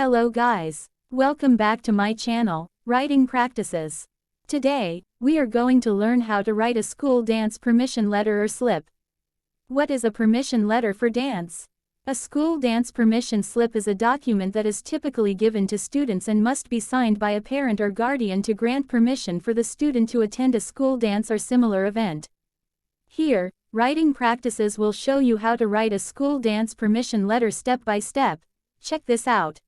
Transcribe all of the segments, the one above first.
Hello guys. Welcome back to my channel, Writing Practices. Today, we are going to learn how to write a school dance permission letter or slip. What is a permission letter for dance? A school dance permission slip is a document that is typically given to students and must be signed by a parent or guardian to grant permission for the student to attend a school dance or similar event. Here, Writing Practices will show you how to write a school dance permission letter step by step. Check this out.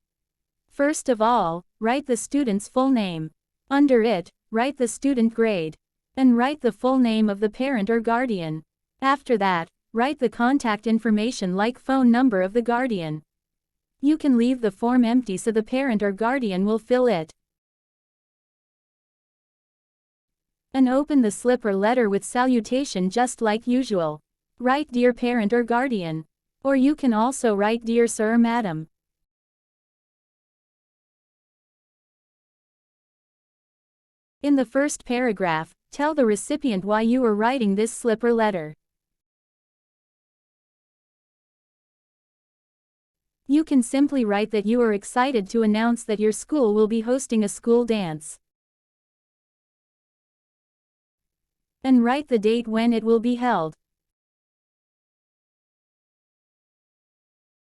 First of all, write the student's full name. Under it, write the student grade. And write the full name of the parent or guardian. After that, write the contact information like phone number of the guardian. You can leave the form empty so the parent or guardian will fill it. And open the slip or letter with salutation just like usual. Write Dear Parent or Guardian. Or you can also write Dear Sir or Madam. In the first paragraph, tell the recipient why you are writing this slip or letter. You can simply write that you are excited to announce that your school will be hosting a school dance. And write the date when it will be held.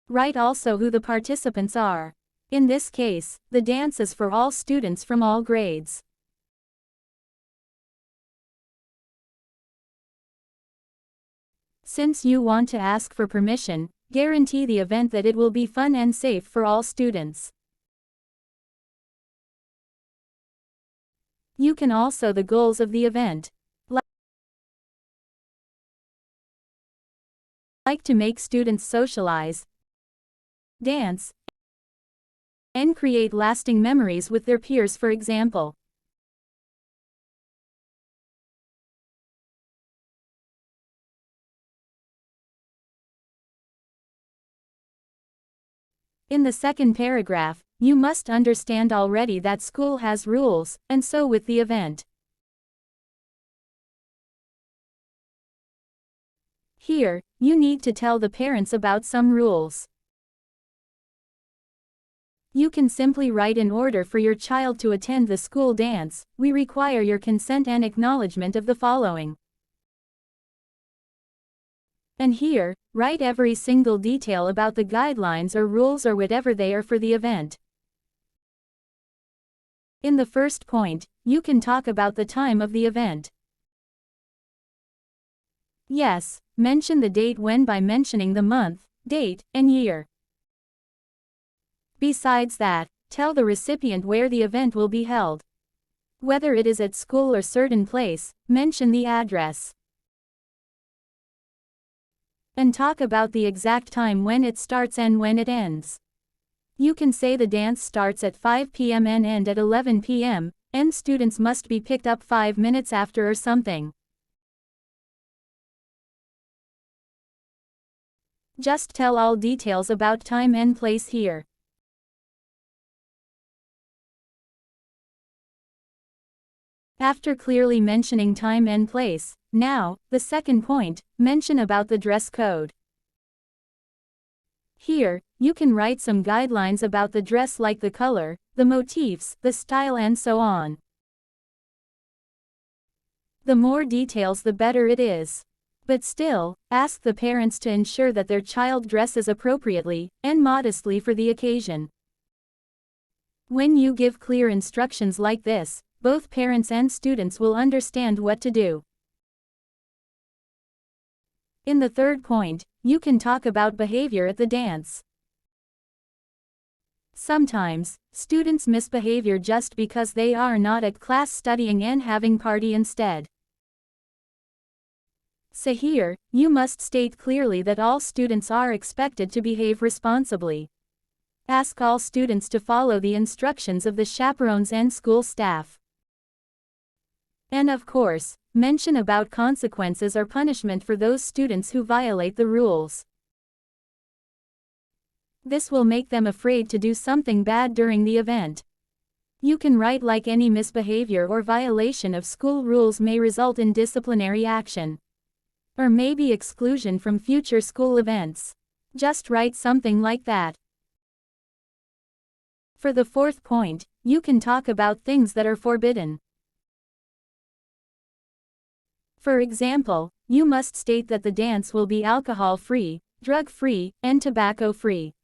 Write also who the participants are. In this case, the dance is for all students from all grades. Since you want to ask for permission, guarantee the event that it will be fun and safe for all students. You can also the goals of the event. Like to make students socialize, dance, and create lasting memories with their peers, for example. In the second paragraph, you must understand already that school has rules, and so with the event. Here, you need to tell the parents about some rules. You can simply write in order for your child to attend the school dance, we require your consent and acknowledgement of the following. And here, write every single detail about the guidelines or rules or whatever they are for the event. In the first point, you can talk about the time of the event. Yes, mention the date when by mentioning the month, date, and year. Besides that, tell the recipient where the event will be held. Whether it is at school or certain place, mention the address. And talk about the exact time when it starts and when it ends. You can say the dance starts at 5 p.m. and end at 11 p.m., and students must be picked up 5 minutes after or something. Just tell all details about time and place here. After clearly mentioning time and place, now, the second point, mention about the dress code. Here, you can write some guidelines about the dress like the color, the motifs, the style and so on. The more details the better it is. But still, ask the parents to ensure that their child dresses appropriately and modestly for the occasion. When you give clear instructions like this, both parents and students will understand what to do. In the third point, you can talk about behavior at the dance. Sometimes, students misbehavior just because they are not at class studying and having party instead. So here, you must state clearly that all students are expected to behave responsibly. Ask all students to follow the instructions of the chaperones and school staff. And of course, mention about consequences or punishment for those students who violate the rules. This will make them afraid to do something bad during the event. You can write like any misbehavior or violation of school rules may result in disciplinary action. Or maybe exclusion from future school events. Just write something like that. For the fourth point, you can talk about things that are forbidden. For example, you must state that the dance will be alcohol-free, drug-free, and tobacco-free.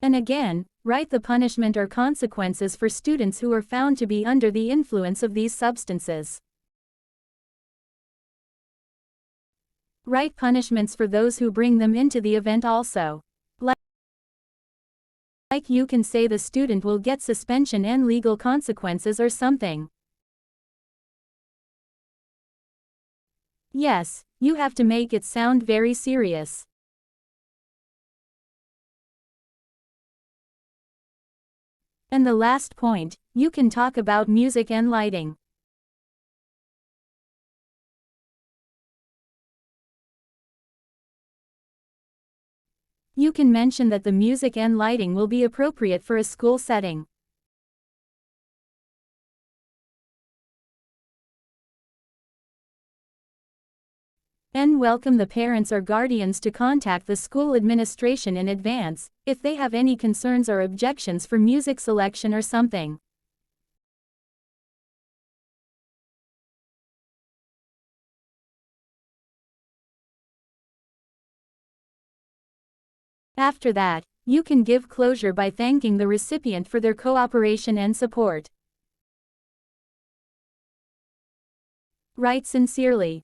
And again, write the punishment or consequences for students who are found to be under the influence of these substances. Write punishments for those who bring them into the event also. Like you can say the student will get suspension and legal consequences or something. Yes, you have to make it sound very serious. And the last point, you can talk about music and lighting. You can mention that the music and lighting will be appropriate for a school setting. And welcome the parents or guardians to contact the school administration in advance, if they have any concerns or objections for music selection or something. After that, you can give closure by thanking the recipient for their cooperation and support. Write sincerely.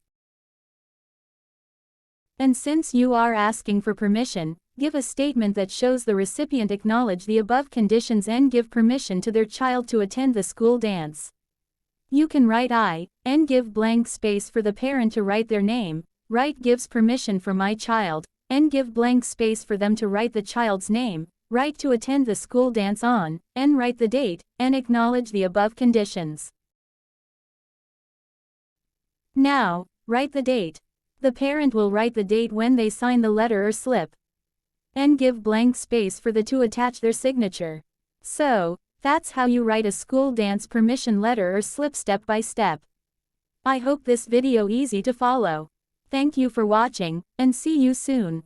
And since you are asking for permission, give a statement that shows the recipient acknowledge the above conditions and give permission to their child to attend the school dance. You can write I, and give blank space for the parent to write their name, write gives permission for my child, and give blank space for them to write the child's name, write to attend the school dance on, and write the date, and acknowledge the above conditions. Now, write the date. The parent will write the date when they sign the letter or slip. And give blank space for the to attach their signature. So, that's how you write a school dance permission letter or slip step by step. I hope this video easy to follow. Thank you for watching, and see you soon.